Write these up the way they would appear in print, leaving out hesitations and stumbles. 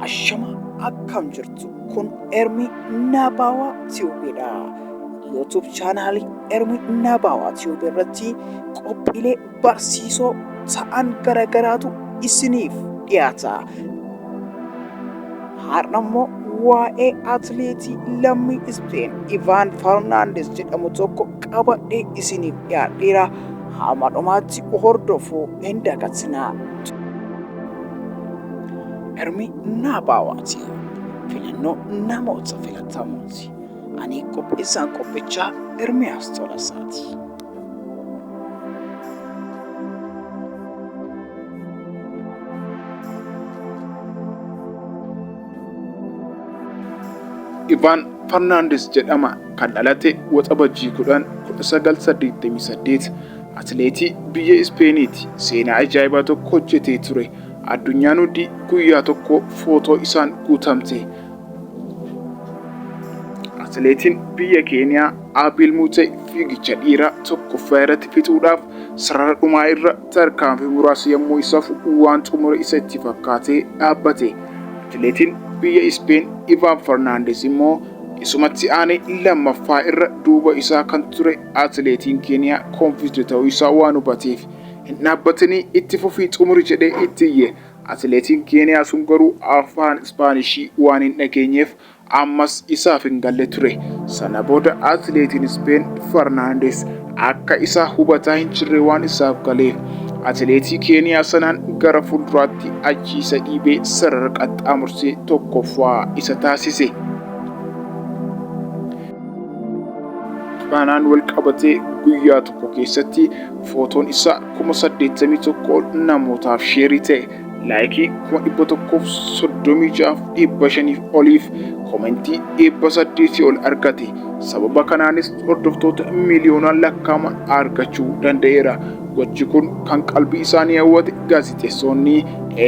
Ashama akkam jirtu kun Ermi Nabaawaa Tiyoobidha. YouTube channel Ermi Nabaawaa Tiyoobii irratti qophiilee barsiisoo ta'an garagaraatu isiniif dhiyaata. Har'a immoo waa'ee atileetii lammii Spain Waan Farnandez jedhamu tokko qabadhee isiniif dhiyaadheera. Hamma dhumaatti hordofuu hin dagatinaa. Ermi Nabaawaati filannoo namoota filatamooti. Ani qopheessaan qophichaa Ermiyaas Tolasaati. Waan Farnandez jedhama kan dhalate waxabajjii 1988 atileetii biyya Ispeeniiti. Seenaa ajaa'ibaa tokko hojjetee ture. Addunyaan hundi guyyaa tokko footoo isaan guutamte. Atileetiin biyya Keeniyaa Abiil Mutee fiigicha dhiiraa tokkoffaa irratti fixuudhaaf sarara dhumaa irra tarkaanfii muraasa yommuu isaaf waan xumura isa itti fakkaatee dhaabbate. Atileetiin biyya Ispeen Waan Farnandez immoo isumatti aanee lammaffaa irra duuba isaa kan ture atileetiin Keeniyaa konfidee ta'uu isaa waan hubateef hin dhaabbatanii itti fufii xumuri jedhee itti iyye. Atileetiin Keeniyaa sun garuu afaan Ispaanishii waan hin dhageenyeef ammas isaaf hin galle ture. Sana booda atileetiin Ispeen Farnandez akka isaa hubataa hin jirre waan isaaf galeef atileetii Keeniyaa sanaan gara fuulduraatti achi isa dhiibee sarara qaxxaamursee tokkoffaa isa taasise. Kanaan wal qabatee guyyaa tokko keessatti footoon isaa 81,000 namootaaf sheerii ta'e, laayikii 136,500 oliif komentii 800 ol argate. Sababa kanaanis hordoftoota miliyoonaan lakkaa'aman argachuu danda'eera. Gochi kun kan qalbii isaanii hawwate gaazexeessonni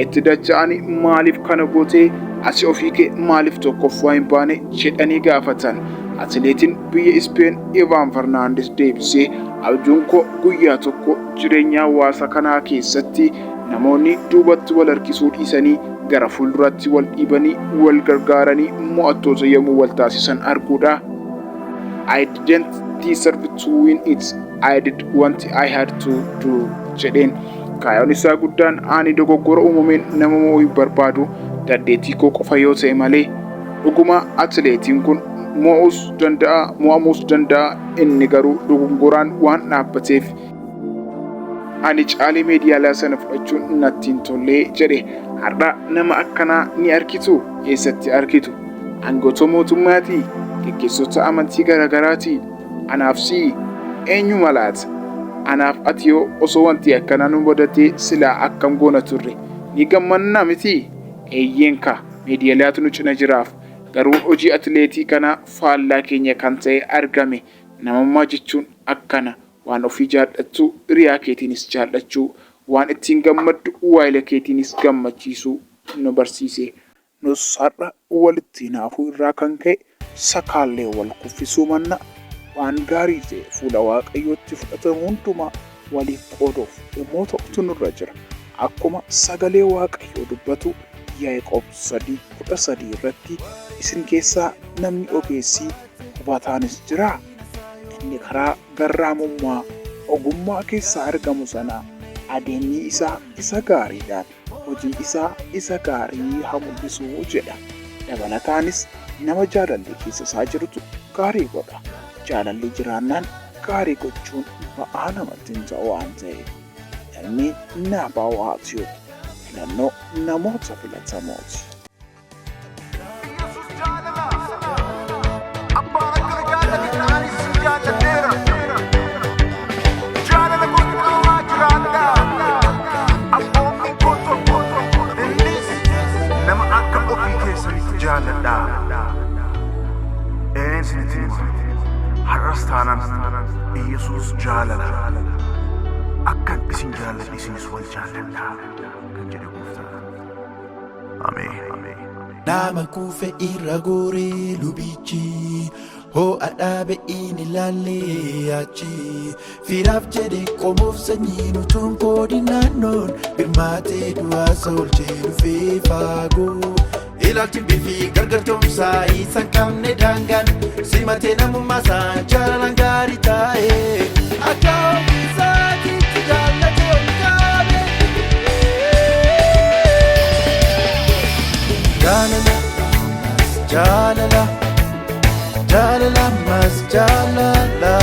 itti dacha'anii maaliif kana gootee asii ofii kee maaliif tokkoffaa hin baane jedhanii gaafatan. Atileetiin biyya Ispeen Waan Farnandez deebisee abjuun koo guyyaa tokko jireenya hawaasa kanaa keessatti namoonni duubatti wal harkisuu dhiisanii gara fuulduraatti wal dhiibanii wal gargaaranii mo'attoota yommuu wal taasisan arguudha. I didn't deserve to win it. I did what I had to do jedheen. Kaayyoon isaa guddaan ani dogoggora uumameen nama mo'uu barbaadu dandeettii koo qofa yoo ta'e malee dhuguma atileetiin kun mo'amuus danda'a. Inni garuu dogongoraan waan dhaabbateef ani caalee miidiyaalee sana fudhachuun natti hin tolle jedhe. Har'a nama akkanaa ni arkitu? Eessatti arkitu? Aangoota mootummaatii? Gaggeessitoota amantii garagaraati? Anaaf si eenyu malaata? Anaaf ati yoo osoo wanti akkanaa nu mudatee silaa akkam goona turre? Ni gammannaa miti? Eeyyeen ka miidiyaaleetu nu cina jiraaf. Garuu hojii atileetii kana faallaa keenya kan ta'e argame. Namummaa jechuun akkana waan ofii jaallattu riyaa keetiinis jaallachuu, waan ittiin gammaddu waayila keetiinis gammachiisuu nu barsiise. Nus har'a walitti naafuu irraa kan ka'e sakaallee wal kuffisuu manna waan gaarii ta'e fuula Waaqayyootti fudhatamu hundumaa waliif qooduuf dhimmoota utuu nurra jira. Akkuma sagalee Waaqayyoo dubbatu Yaaqoob 3:13 irratti isin keessaa namni ogeessi hubataanis jira. Inni karaa garraamummaa ogummaa keessaa argamu sana adeemni isaa isa gaariidhaan hojii isaa isa gaarii haa mul'isu jedha. Dabalataanis nama jaalalli keessa isaa jirutu gaarii godha. Jaalalli jiraannaan gaarii gochuun ba'aa namatti hin ta'u waan ta'eef. Ermi Nabaawaa Tiyoobii filannoo namoota filatamooti. Harrastanan Yesus jaalala akkan isin jaalladhe isinis wal jaalladha kan jedhe Gooftaan. Ameen. Nama kufe irra goree lubichi ho'a dhaabe inni ilaalee achi firaaf jedhe qomoof sanyii nutuun koodi naannoon birmaatee du'aasa oolchee dhufee faagoo ilaalchi bifi gargartoomsaa isaan qabne daangaan simatee namummaa isaa jaalalaan gaarii taa'e akka ofiisaatiitti jaallatee ol qabe jaalala jaalala jaalala mas jaalala